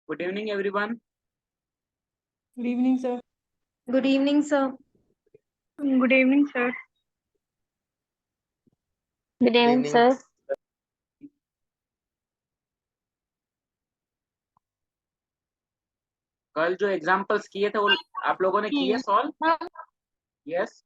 Good evening, everyone. Good evening, sir. Good evening, sir. Good evening, sir. Good evening, sir. कल जो examples किए थे वो आप लोगों ने किए सॉल्व? यस।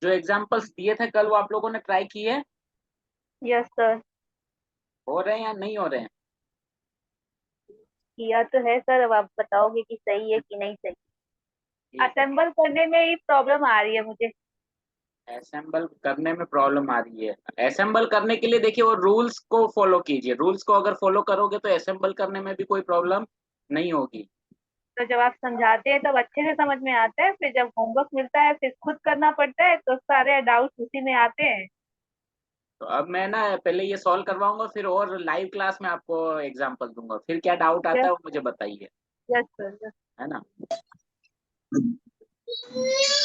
जो एग्जाम्पल्स दिए थे कल वो आप लोगों ने ट्राई किए? यस सर, हो रहे हैं या नहीं हो रहे हैं? किया तो है सर। अब आप बताओगे कि सही है कि नहीं सही। असेंबल करने में ही प्रॉब्लम आ रही है मुझे। असेंबल करने में प्रॉब्लम आ रही है। असेंबल करने के लिए देखिए वो रूल्स को फॉलो कीजिए। रूल्स को अगर फॉलो करोगे तो असेंबल करने में भी कोई प्रॉब्लम नहीं होगी। तो जब आप समझाते हैं तब अच्छे से समझ में आता है, फिर जब होमवर्क मिलता है फिर खुद करना पड़ता है तो सारे डाउट्स उसी में आते हैं। तो अब मैं ना पहले ये सॉल्व करवाऊंगा, फिर और लाइव क्लास में आपको एग्जाम्पल दूंगा, फिर क्या डाउट आता है वो मुझे बताइए, यस सर। है ना।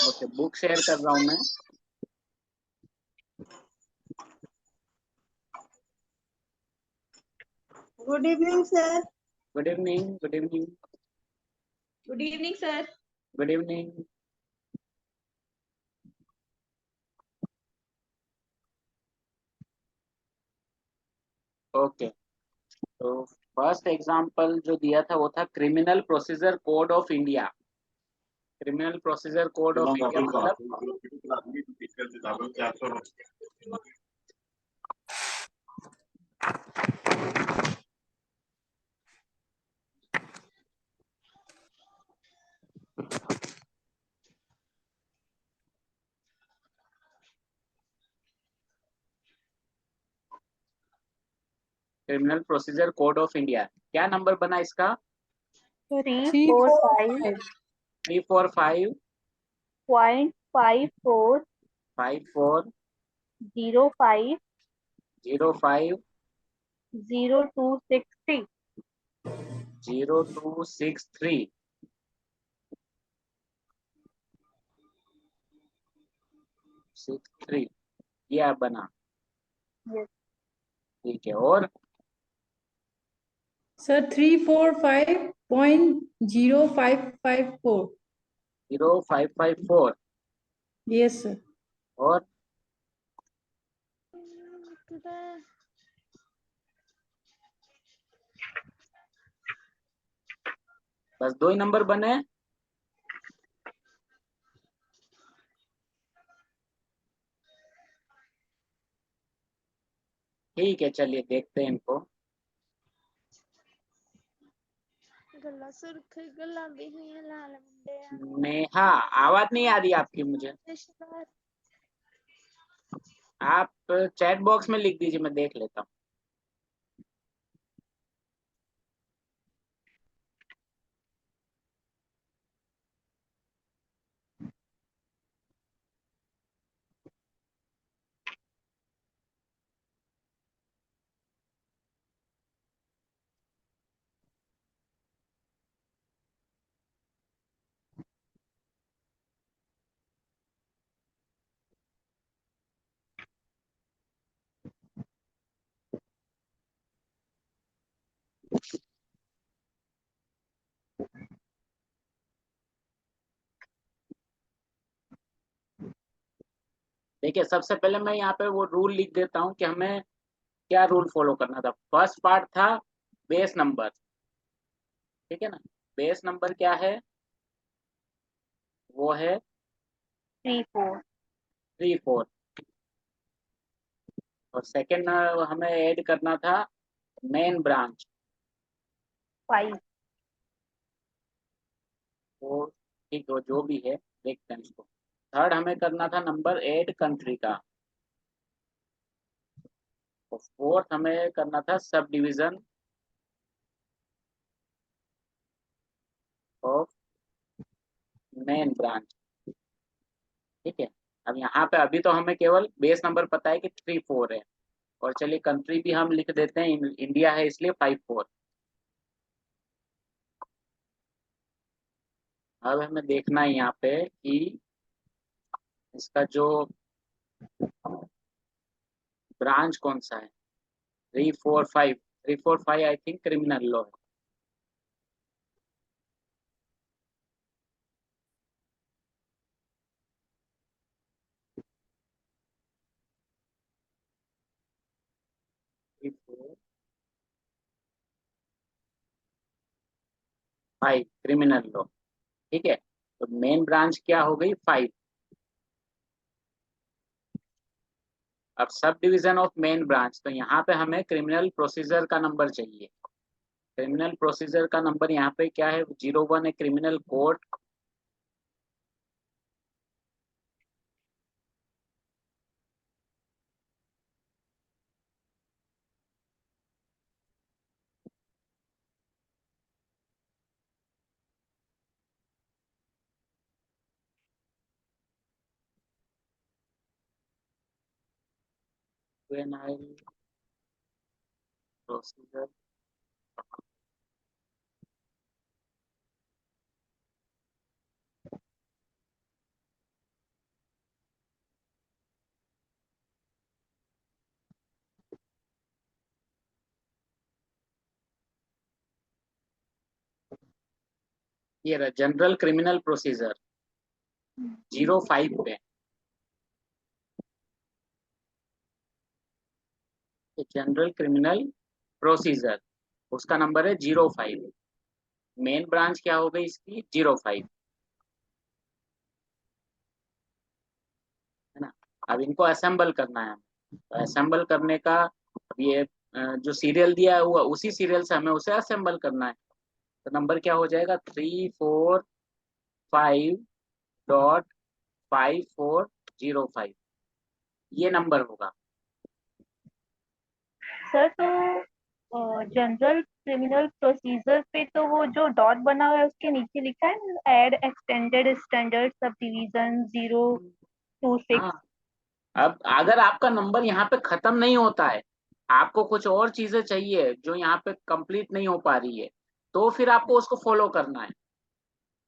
ओके, बुक शेयर कर रहा हूँ मैं। Good evening, sir. Good evening, good evening, Good evening, sir. Good evening. Okay, तो फर्स्ट एग्जांपल जो दिया था वो था criminal procedure code of India. Criminal procedure code of India मतलब criminal procedure code of India. क्या नंबर बना इसका? 345.54 345.54 05 05 0263। 0263 63 ये आप बना। यस ठीक है, और Sir, 345.0554. 0554 Yes, sir. और बस दो ही नंबर बने। ठीक है, चलिए देखते हैं इनको। नेहा, आवाज नहीं आ रही आपकी मुझे। आप चैट बॉक्स में लिख दीजिए, मैं देख लेता हूँ। देखिए, सबसे पहले मैं यहाँ पे वो रूल लिख देता हूँ कि हमें क्या रूल फॉलो करना था। फर्स्ट पार्ट था बेस नंबर, ठीक है ना। बेस नंबर क्या है? वो है 34 34। और सेकंड हमें ऐड करना था मेन ब्रांच, 5 वो ठीक है, जो भी है देखते हैं इसको। थर्ड हमें करना था नंबर 8 कंट्री का। और फोर्थ हमें करना था sub division of main branch. ठीक है। अब यहाँ पे अभी तो हमें केवल बेस नंबर पता है कि 3 4 है, और चलिए कंट्री भी हम लिख देते हैं, इंडिया है इसलिए 5 4। अब हमें देखना है यहाँ पे कि इसका जो ब्रांच कौन सा है। 3 4 5, 3 4 5 आई थिंक क्रिमिनल लॉ है। Three four five criminal law, ठीक है। तो मेन ब्रांच क्या हो गई, 5। अब sub division of main branch, तो यहाँ पे हमें क्रिमिनल प्रोसीजर का नंबर चाहिए। क्रिमिनल प्रोसीजर का नंबर यहाँ पे क्या है, 01 है क्रिमिनल कोड। प्रोसीजर ये रहा, जनरल क्रिमिनल प्रोसीजर 05 पे। जनरल क्रिमिनल प्रोसीजर उसका नंबर है 05। मेन ब्रांच क्या हो गई इसकी, 05, है ना। अब इनको असेंबल करना है, तो असेंबल करने का अब ये जो सीरियल दिया हुआ उसी सीरियल से हमें उसे असेंबल करना है। तो नंबर क्या हो जाएगा, 3 4 5.5405, ये नंबर होगा। सर तो जनरल क्रिमिनल प्रोसीजर पे तो वो जो डॉट बना हुआ है उसके नीचे लिखा है add extended standard sub division 026। हाँ, अब अगर आपका नंबर यहाँ पे खत्म नहीं होता है, आपको कुछ और चीजें चाहिए जो यहाँ पे कंप्लीट नहीं हो पा रही है, तो फिर आपको उसको फॉलो करना है।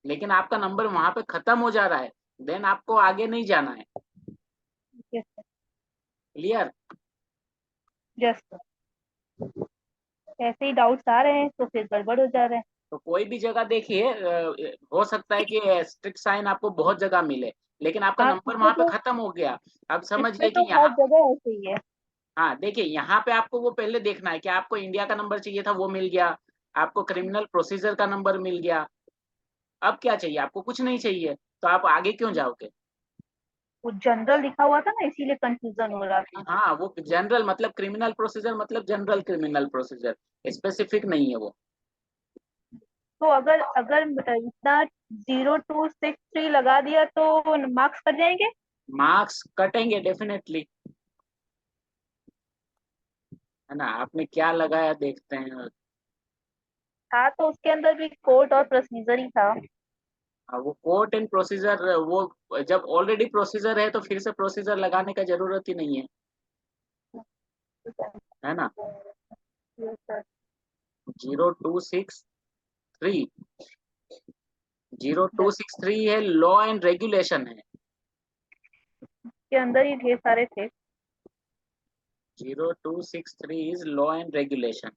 लेकिन आपका नंबर वहां पे खत्म हो जा रहा है, देन आपको आगे नहीं जाना है। Yes sir. Clear. Yes sir. ऐसे ही डाउट्स आ रहे हैं तो फिर गड़बड़ हो जा रहा है। तो कोई भी जगह देखिए, हो सकता है कि स्ट्रिक्ट साइन आपको बहुत जगह मिले, लेकिन आपका हाँ, नंबर वहां पे खत्म हो गया। अब इस पे समझिए तो कि हर यहाँ, जगह ऐसे ही है। हाँ देखिए यहाँ पे आपको वो पहले देखना है कि आपको इंडिया का नंबर चाहिए था, वो मिल गया। आपको क्रिमिनल प्रोसीजर का नंबर मिल गया। अब क्या चाहिए आपको, कुछ नहीं चाहिए, तो आप आगे क्यों जाओगे। वो जनरल लिखा हुआ था ना इसीलिए कंफ्यूजन हो रहा था। हाँ, वो जनरल मतलब क्रिमिनल प्रोसीजर मतलब जनरल क्रिमिनल प्रोसीजर, स्पेसिफिक नहीं है वो। तो अगर अगर इतना 0263 लगा दिया तो मार्क्स कट जाएंगे। मार्क्स कटेंगे डेफिनेटली, है ना। आपने क्या लगाया देखते हैं। था तो उसके अंदर भी कोर्ट और प्रोसीजर ही था। वो कोर्ट एंड प्रोसीजर, वो जब ऑलरेडी प्रोसीजर है तो फिर से प्रोसीजर लगाने का जरूरत ही नहीं है ना। 0263, 0263 है, लॉ एंड रेगुलेशन है। के अंदर ही ढेर सारे थे। 0263 इज लॉ एंड रेगुलेशन।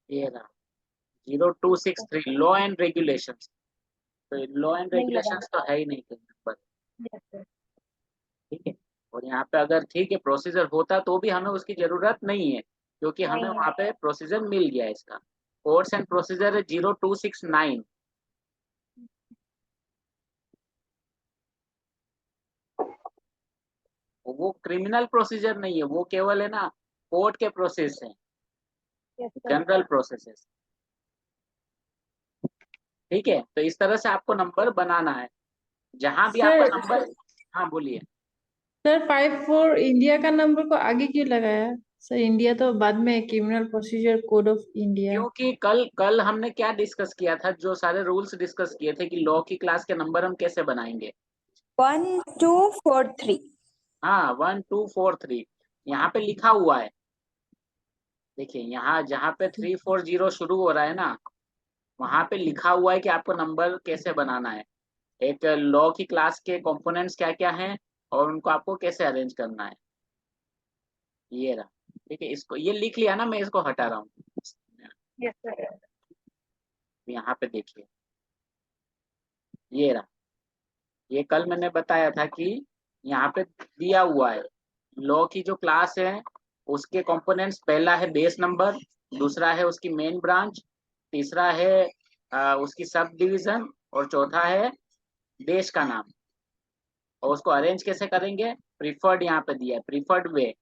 ये रहा 0263 लॉ एंड रेगुलेशन। तो लॉ एंड नहीं रेगुलेशन लगाना। तो है ही नहीं कहीं पर, यस सर। ठीक है। और यहाँ पे अगर ठीक है प्रोसीजर होता तो भी हमें उसकी जरूरत नहीं है, क्योंकि हमें नहीं है। वहाँ पे प्रोसीजर मिल गया है इसका। कोर्स एंड प्रोसीजर है 0269। वो क्रिमिनल प्रोसीजर नहीं है, वो केवल है ना कोर्ट के प्रोसेस है, यस सर। General process. ठीक है, तो इस तरह से आपको नंबर बनाना है जहां भी सर आपका नंबर। हाँ बोलिए। सर 54 इंडिया का नंबर को आगे क्यों लगाया? सर इंडिया तो बाद में criminal procedure code of India. क्योंकि कल कल हमने क्या डिस्कस किया था, जो सारे रूल्स डिस्कस किए थे कि लॉ की क्लास के नंबर हम कैसे बनाएंगे। 1 2 4 3। हाँ 1 2 4 3 यहाँ पे लिखा हुआ है। देखिए यहाँ जहाँ पे 340 शुरू हो रहा है ना, वहां पे लिखा हुआ है कि आपको नंबर कैसे बनाना है, एक लॉ की क्लास के कंपोनेंट्स क्या क्या हैं और उनको आपको कैसे अरेंज करना है। ये रहा। ठीक है, इसको ये लिख लिया ना, मैं इसको हटा रहा हूँ। Yes sir. यहाँ पे देखिए, ये रहा। ये कल मैंने बताया था कि यहाँ पे दिया हुआ है लॉ की जो क्लास है उसके कंपोनेंट्स, पहला है बेस नंबर, दूसरा है उसकी मेन ब्रांच, तीसरा है उसकी सब डिवीजन, और चौथा है देश का नाम। और उसको अरेंज कैसे करेंगे, प्रीफर्ड यहाँ पे दिया है, प्रीफर्ड वे।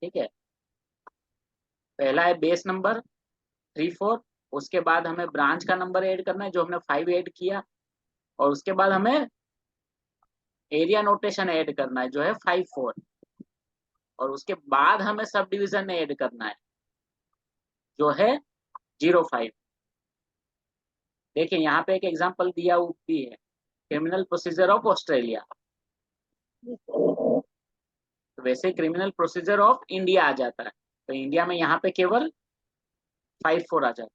ठीक है, पहला है बेस नंबर 3 4, उसके बाद हमें ब्रांच का नंबर ऐड करना है जो हमने 5 ऐड किया, और उसके बाद हमें एरिया नोटेशन ऐड करना है जो है 5 4, और उसके बाद हमें सब डिवीजन ऐड करना है जो है 0 5। देखिए यहाँ पे एक एग्जांपल दिया हुआ भी है, क्रिमिनल प्रोसीजर ऑफ ऑस्ट्रेलिया। तो वैसे क्रिमिनल प्रोसीजर ऑफ इंडिया आ जाता है, तो इंडिया में यहाँ पे केवल 5 4 आ जाता है।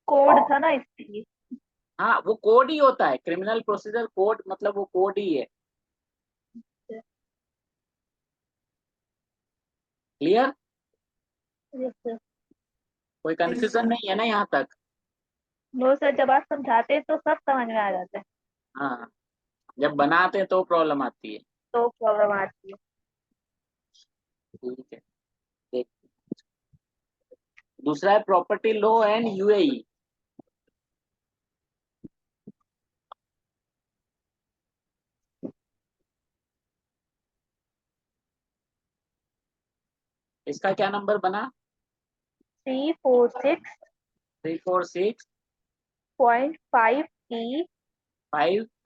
कोड था ना इसलिए। हाँ वो कोड ही होता है, क्रिमिनल प्रोसीजर कोड मतलब वो कोड ही है। क्लियर? Yes sir. कोई कंफ्यूजन नहीं है ना यहाँ तक? नो सर, जब आप समझाते हैं तो सब समझ में आ जाता है, हाँ, जब बनाते हैं तो प्रॉब्लम आती है। तो प्रॉब्लम आती है। ठीक है, देख दूसरा है प्रॉपर्टी लॉ एंड यूएई। इसका क्या नंबर बना? 346.5 34653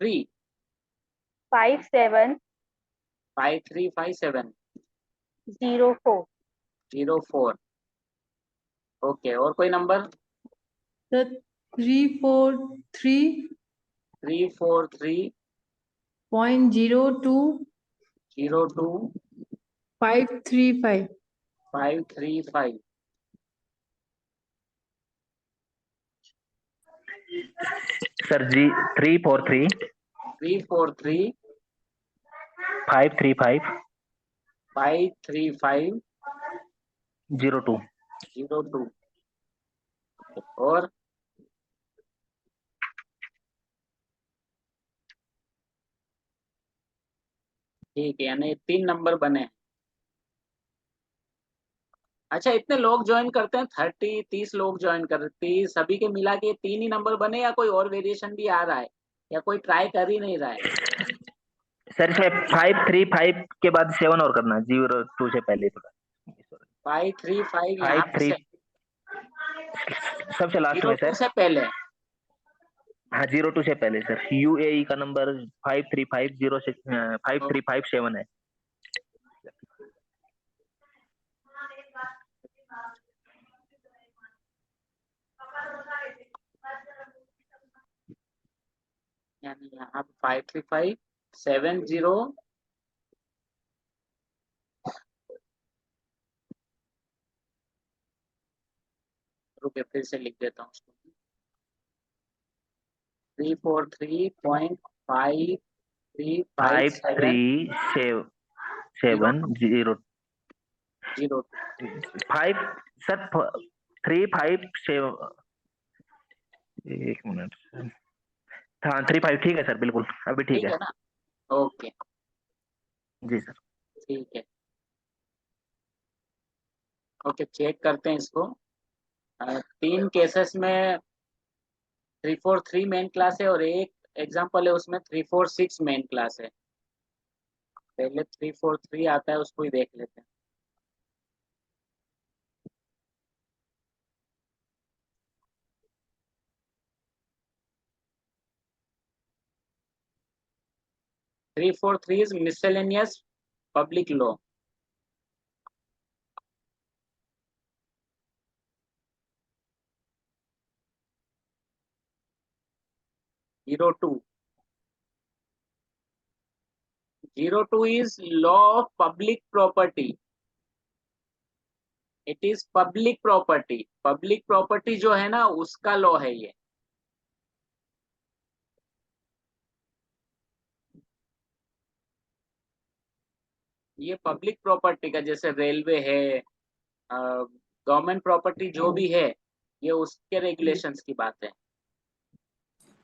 E 57 5357 04। 04। ओके, और कोई नंबर? सर 343.02 343.02 535। 535। सर जी 343 343 535 535 02। 02। और ठीक है, यानी 3 नंबर बने। अच्छा, इतने लोग ज्वाइन करते हैं, 30 लोग ज्वाइन करते हैं, सभी के मिला के 3 ही नंबर बने या कोई और वेरिएशन भी आ रहा है, या कोई ट्राई कर ही नहीं रहा है? सर इसमें 535 के बाद 7 और करना, 02 से पहले थोड़ा। 535 यहाँ पे 53 से सबसे लास्ट में 02 सर। से पहले। हाँ 02 से पहले सर, यूएई का नंबर 5357 है। यानी यहाँ 53570। रुके फिर से लिख देता हूँ उसको। 5337 0 5 सर 357। एक मिनट, हाँ 35 ठीक है सर, बिल्कुल अभी ठीक ठीक है। है ना? ओके, जी सर। ठीक है। ओके, चेक करते हैं इसको। 3 केसेस में 343 मेन क्लास है और एक एग्जांपल है उसमें 346 मेन क्लास है। पहले 343 आता है, उसको ही देख लेते हैं। 343 is miscellaneous public law. Zero two is law of public property. It is public property. Public property जो है ना उसका लॉ है ये. ये पब्लिक प्रॉपर्टी का, जैसे रेलवे है, गवर्नमेंट प्रॉपर्टी जो भी है, ये उसके रेगुलेशंस की बात है.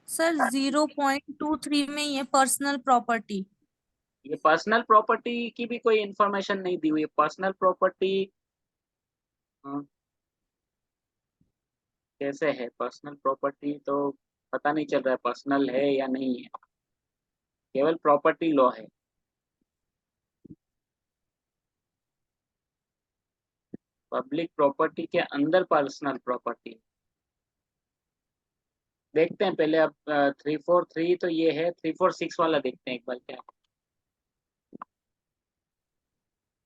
सर 0.23 में ये पर्सनल प्रॉपर्टी. ये पर्सनल प्रॉपर्टी की भी कोई इंफॉर्मेशन नहीं दी हुई है. पर्सनल प्रॉपर्टी कैसे है? पर्सनल प्रॉपर्टी तो पता नहीं चल रहा है पर्सनल है या नहीं है, केवल प्रॉपर्टी लॉ है. पब्लिक प्रॉपर्टी के अंदर पर्सनल प्रॉपर्टी देखते हैं पहले. अब 343 तो ये है, 346 वाला देखते हैं एक बार क्या.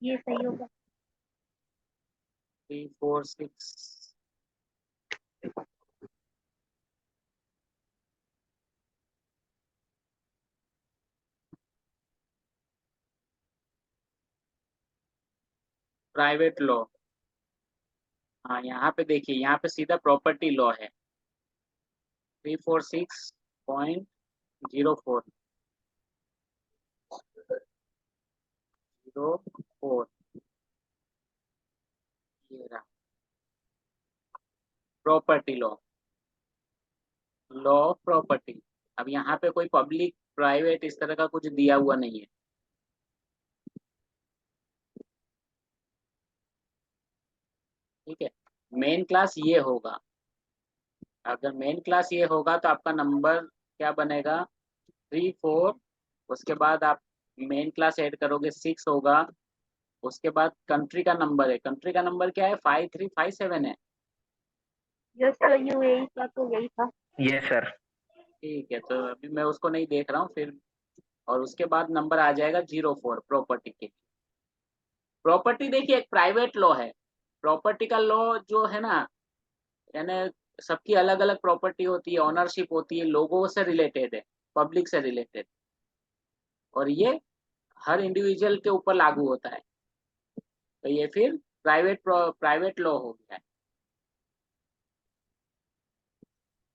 ये सही होगा. 346 प्राइवेट लॉ. हाँ, यहाँ पे देखिए, यहाँ पे सीधा प्रॉपर्टी लॉ है. 346.04 ये रहा property law. Law of property. अब यहाँ पे कोई पब्लिक प्राइवेट इस तरह का कुछ दिया हुआ नहीं है. ठीक है, मेन क्लास ये होगा. अगर मेन क्लास ये होगा तो आपका नंबर क्या बनेगा? 3 4. उसके बाद आप मेन क्लास ऐड करोगे 6 होगा. उसके बाद कंट्री का नंबर है. कंट्री का नंबर क्या है? 5357 है. यस सर, यूएई का तो यही था. ये सर. ठीक है, तो अभी मैं उसको नहीं देख रहा हूँ फिर. और उसके बाद नंबर आ जाएगा 04 प्रॉपर्टी के. प्रॉपर्टी देखिए एक प्राइवेट लॉ है. प्रॉपर्टी का लॉ जो है ना, यानी सबकी अलग अलग प्रॉपर्टी होती है, ऑनरशिप होती है, लोगों से रिलेटेड है, पब्लिक से रिलेटेड. और ये हर इंडिविजुअल के ऊपर लागू होता है. तो ये फिर प्राइवेट लॉ हो गया है.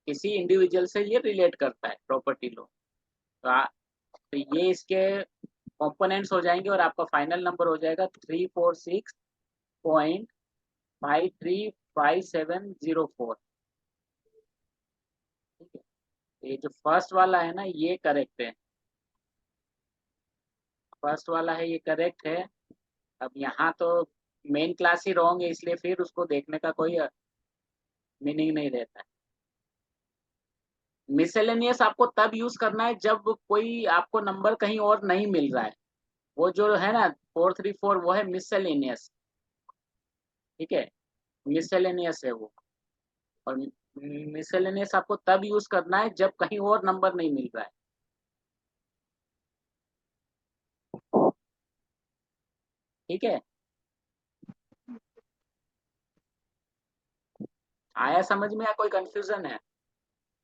किसी इंडिविजुअल से ये रिलेट करता है प्रॉपर्टी लॉ. तो ये इसके कंपोनेंट्स हो जाएंगे और आपका फाइनल नंबर हो जाएगा 346.535704. ठीक है, ये जो फर्स्ट वाला है ना ये करेक्ट है. फर्स्ट वाला है ये करेक्ट है. अब यहाँ तो मेन क्लास ही रॉन्ग है, इसलिए फिर उसको देखने का कोई मीनिंग नहीं रहता है. मिसलेनियस आपको तब यूज करना है जब कोई आपको नंबर कहीं और नहीं मिल रहा है. वो जो है ना 434 वो है मिसलेनियस. ठीक है, मिसलेनियस है वो. और मिसलेनियस आपको तब यूज करना है जब कहीं और नंबर नहीं मिल रहा है. ठीक है, आया समझ में या कोई कंफ्यूजन है?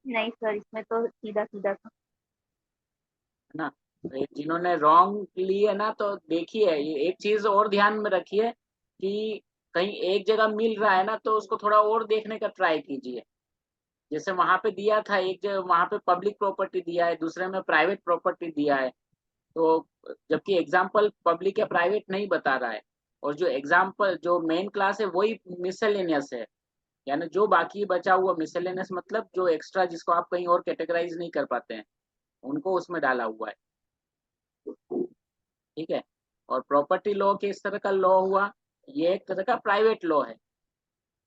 नहीं सर, इसमें तो सीधा सीधा था. है ना. जिन्होंने रॉन्ग लिए ना, तो देखिए एक चीज और ध्यान में रखिए कि कहीं एक जगह मिल रहा है ना तो उसको थोड़ा और देखने का ट्राई कीजिए. जैसे वहां पे दिया था एक जगह, वहां पे पब्लिक प्रॉपर्टी दिया है, दूसरे में प्राइवेट प्रॉपर्टी दिया है. तो जबकि एग्जाम्पल पब्लिक या प्राइवेट नहीं बता रहा है. और जो एग्जाम्पल जो मेन क्लास है वही मिसलेनियस है. यानी जो बाकी बचा हुआ मिसलेनियस मतलब जो एक्स्ट्रा जिसको आप कहीं और कैटेगराइज नहीं कर पाते हैं, उनको उसमें डाला हुआ है. ठीक है, और प्रॉपर्टी लॉ के इस तरह का लॉ हुआ, ये एक तरह का प्राइवेट लॉ है.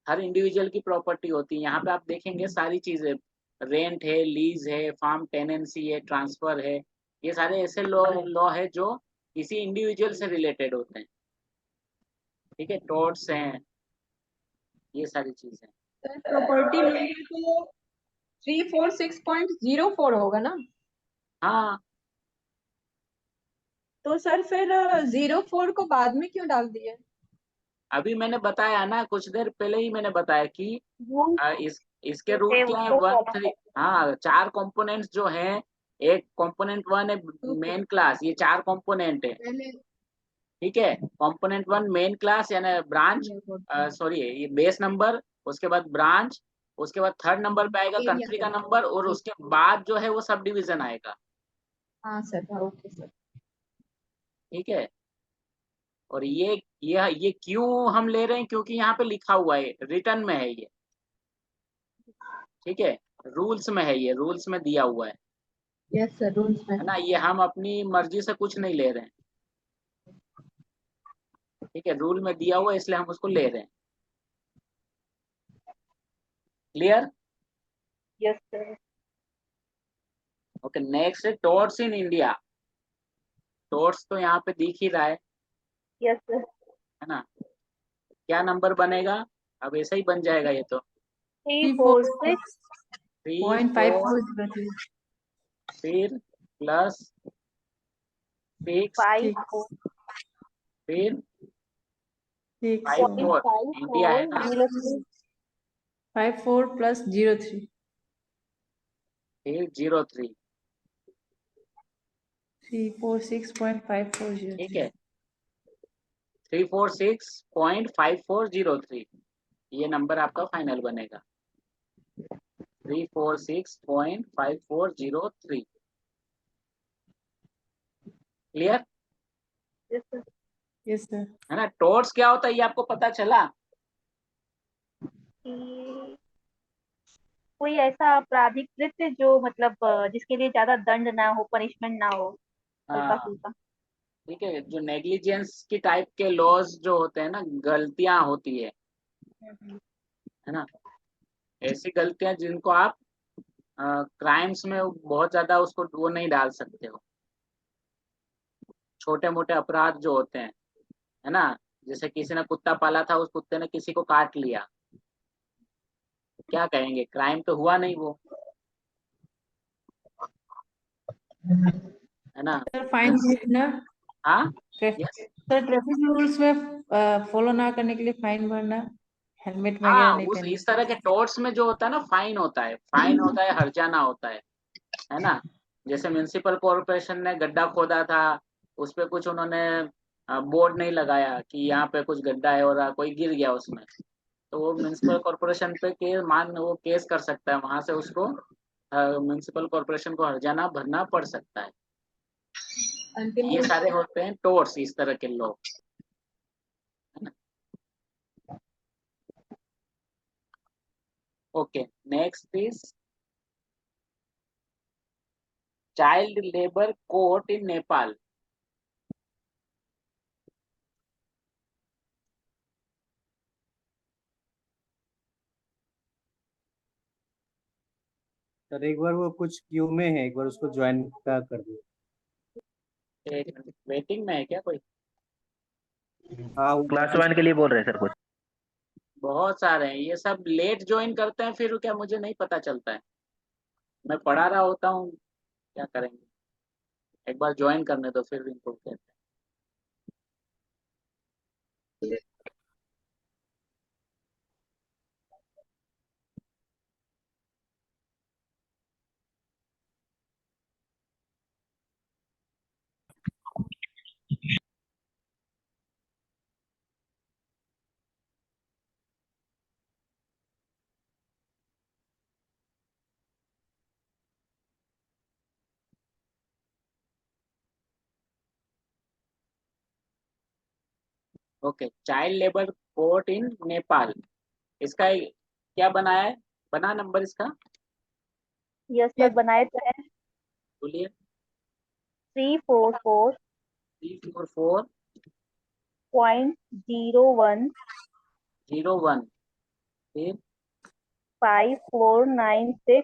हर इंडिविजुअल की प्रॉपर्टी होती है. यहाँ पे आप देखेंगे सारी चीजें, रेंट है, लीज है, फार्म टेनेंसी है, ट्रांसफर है, ये सारे ऐसे लॉ है जो किसी इंडिविजुअल से रिलेटेड होते हैं. ठीक है, टोर्ट्स हैं, ये सारी चीजें. प्रॉपर्टी लॉ में तो 346.04 होगा ना? हाँ, तो सर फिर 04 को बाद में क्यों डाल दिए? अभी मैंने बताया ना, कुछ देर पहले ही मैंने बताया कि रूल इसके रूल थे क्या है, उसको 1 follow 3। हाँ, 4 कंपोनेंट्स जो हैं, एक कंपोनेंट 1 है मेन क्लास, ये 4 कंपोनेंट है, पहले ठीक है। कंपोनेंट 1 मेन क्लास यानी ब्रांच, सॉरी ये बेस नंबर, उसके बाद ब्रांच, उसके बाद थर्ड नंबर पे आएगा एरिया कंट्री का सर। नंबर, और उसके बाद जो है वो सब डिवीजन आएगा, हाँ सर, हाँ ओके सर। ठीक है। और ये क्यों हम ले रहे हैं, क्योंकि यहाँ पे लिखा हुआ है, रिटर्न में है ये, ठीक है, रूल्स में है, ये रूल्स में दिया हुआ यस सर, रूल्स में। है ना। ये हम अपनी मर्जी से कुछ नहीं ले रहे हैं, ठीक है, रूल में दिया हुआ है इसलिए हम उसको ले रहे हैं। Clear? Yes sir. Okay, next है टोर्ट्स इन इंडिया। टोर्ट्स तो यहाँ पे दिख ही रहा यस सर। है ना। क्या नंबर बनेगा? अब ऐसा ही बन जाएगा ये तो, 346 3 4 3.5403 फिर प्लस 6 54 फिर 6 54, इंडिया है ना, 5403 54 plus 03 फिर 03, 346.5403 ठीक है, 346.5403, ये नंबर आपका फाइनल बनेगा, 346.5403। Clear yes sir. Yes sir. है ना। टोर्ट्स क्या होता है ये आपको पता चला? कि कोई ऐसा आपराधिक कृत्य जो मतलब जिसके लिए ज्यादा दंड ना हो, पनिशमेंट ना हो, हल्का हाँ, फुल्का। ठीक है, जो नेग्लिजेंस की टाइप के लॉज जो होते हैं ना, गलतियां होती है ना, ऐसी गलतियां जिनको आप क्राइम्स में बहुत ज्यादा उसको वो नहीं डाल सकते हो, छोटे मोटे अपराध जो होते हैं, है ना, जैसे किसी ने कुत्ता पाला था, उस कुत्ते ने किसी को काट लिया, तो क्या कहेंगे, क्राइम तो हुआ नहीं वो, है ना। सर फाइन भरना। हाँ, यस, सर ट्रैफिक रूल्स में फॉलो ना करने के लिए फाइन भरना, हेलमेट वगैरह हाँ, नहीं उस पहनने इस तरह के टोर्ट्स में जो होता है ना, फाइन होता है, फाइन होता है, हर्जाना होता है ना। जैसे म्युनिसिपल कॉर्पोरेशन ने गड्ढा खोदा था, उस पे कुछ उन्होंने बोर्ड नहीं लगाया कि यहाँ पे कुछ गड्ढा है, और कोई गिर गया उसमें, तो वो म्युनिसिपल कॉर्पोरेशन पे वो केस कर सकता है, वहां से उसको म्युनिसिपल कॉर्पोरेशन को हर्जाना भरना पड़ सकता है। ये सारे होते हैं टोर्ट्स, इस तरह के लोग, है ना। Okay, next is child labour court in Nepal. Sir एक बार वो कुछ क्यू में है, एक बार उसको ज्वाइन का कर दो। वेटिंग में है क्या कोई? हाँ वो क्लास 1 के लिए बोल रहे हैं सर कुछ। बहुत सारे हैं, ये सब लेट ज्वाइन करते हैं, फिर क्या मुझे नहीं पता चलता है, मैं पढ़ा रहा होता हूँ, क्या करेंगे, एक बार ज्वाइन करने दो फिर इनको कहते हैं। ओके, चाइल्ड लेबर कोर्ट इन नेपाल, इसका क्या बनाया है, बना नंबर इसका, यस सर, बनाए तो है। बोलिए। 344.01 344.01, फिर 5496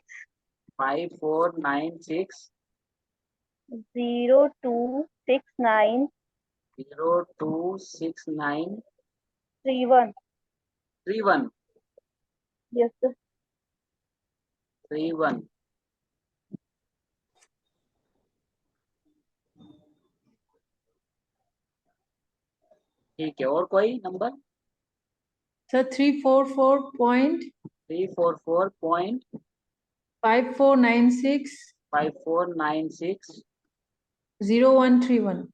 5496 0269 0269 31। 31 यस सर। 31। ठीक है, और कोई number? Sir 344.5496 344.5496 0131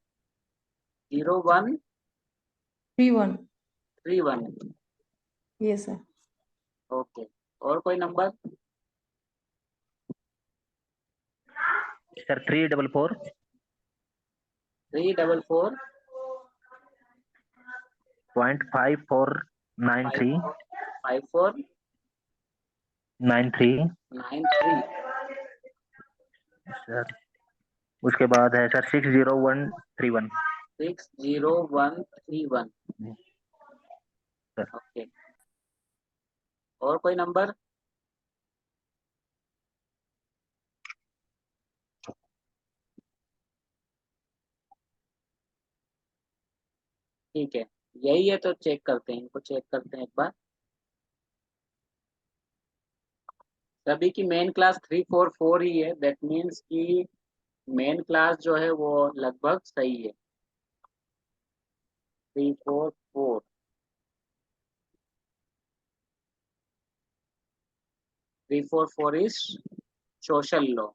0131। 31 yes sir. Okay, और कोई नंबर? सर 344 344 .5493 5493। 93 सर। उसके बाद है सर 60131 60131। सर। ओके, और कोई नंबर? ठीक है, यही है तो चेक करते हैं, इनको चेक करते हैं एक बार। सभी की मेन क्लास 344 ही है, दैट मीन्स कि मेन क्लास जो है वो लगभग सही है। 344 344 इज सोशल लॉ।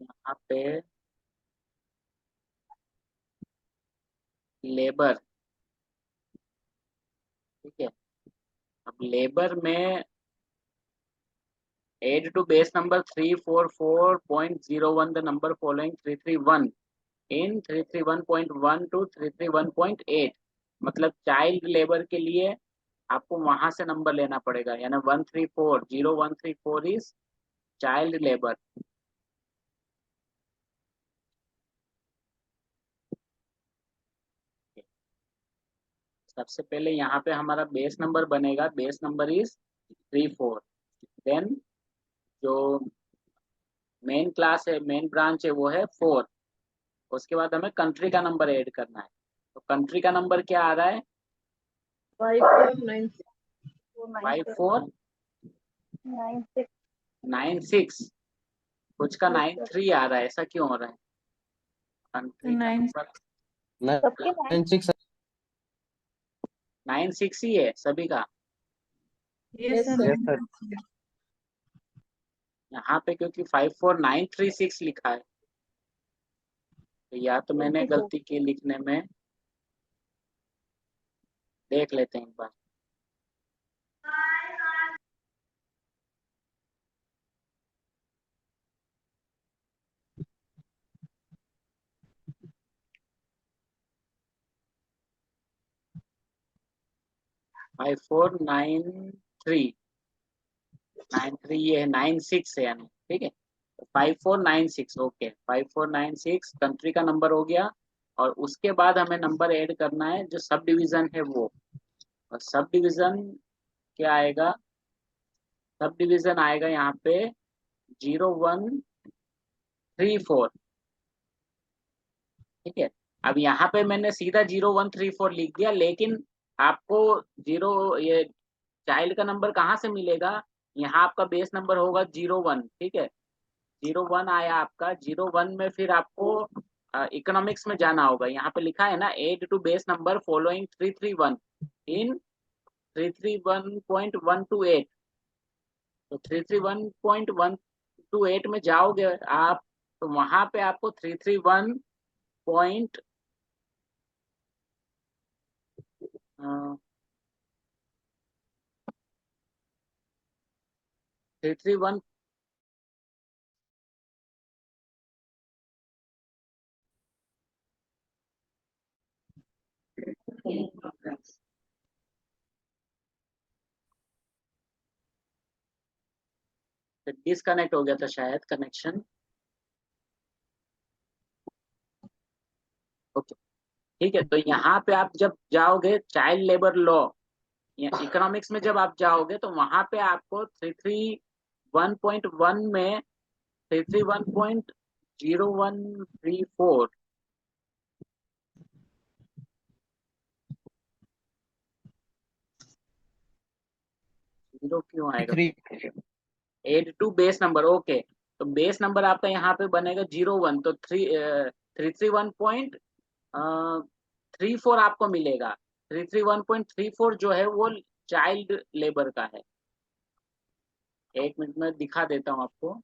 यहाँ पे लेबर, ठीक है, अब लेबर में add to base number 344.01 the number following 331 in 331.1 to 331.8। मतलब चाइल्ड लेबर के लिए आपको वहां से नंबर लेना पड़ेगा, यानी 134 इज चाइल्ड लेबर। सबसे पहले यहाँ पे हमारा बेस नंबर बनेगा, बेस नंबर इज 34। देन जो मेन क्लास है, मेन ब्रांच है वो है 4। उसके बाद हमें कंट्री का नंबर ऐड करना है। तो कंट्री का नंबर क्या आ रहा है? 5496। कुछ का 93 आ रहा है, ऐसा क्यों हो रहा है? कंट्री का 9 नंबर सबके 96 96 ही है सभी का। Yes Yes, sir. sir. यहाँ पे क्योंकि 54936 लिखा है, तो या तो मैंने गलती की लिखने में, देख लेते हैं एक बार। फाइव फोर नाइन थ्री ये है, 96 है यानी, ठीक है। 5496, ओके, 5496 कंट्री का नंबर हो गया। और उसके बाद हमें नंबर ऐड करना है जो सब डिवीजन है वो। और सब डिवीजन क्या आएगा? सब डिवीजन आएगा यहाँ पे 0134, ठीक है। अब यहाँ पे मैंने सीधा 0134 लिख दिया, लेकिन आपको ये चाइल्ड का नंबर कहाँ से मिलेगा? यहाँ आपका बेस नंबर होगा 01, ठीक है। 01 आया आपका, 01 में फिर आपको इकोनॉमिक्स में जाना होगा। यहाँ पे लिखा है ना, add to base number following 331 in 331.128। तो 331.128 में जाओगे आप, तो वहां पे आपको 331 पॉइंट 331 डिस्कनेक्ट हो गया था शायद कनेक्शन। ओके, ठीक है। तो यहाँ पे आप जब जाओगे चाइल्ड लेबर लॉ या इकोनॉमिक्स में जब आप जाओगे, तो वहां पे आपको 331.1 में 331.0134 जीरो क्यों आएगा? 3 add to base number, okay. तो बेस नंबर आपका यहाँ पे बनेगा 01, तो 331.34 आपको मिलेगा। 331.34 जो है वो चाइल्ड लेबर का है। एक मिनट में दिखा देता हूँ आपको।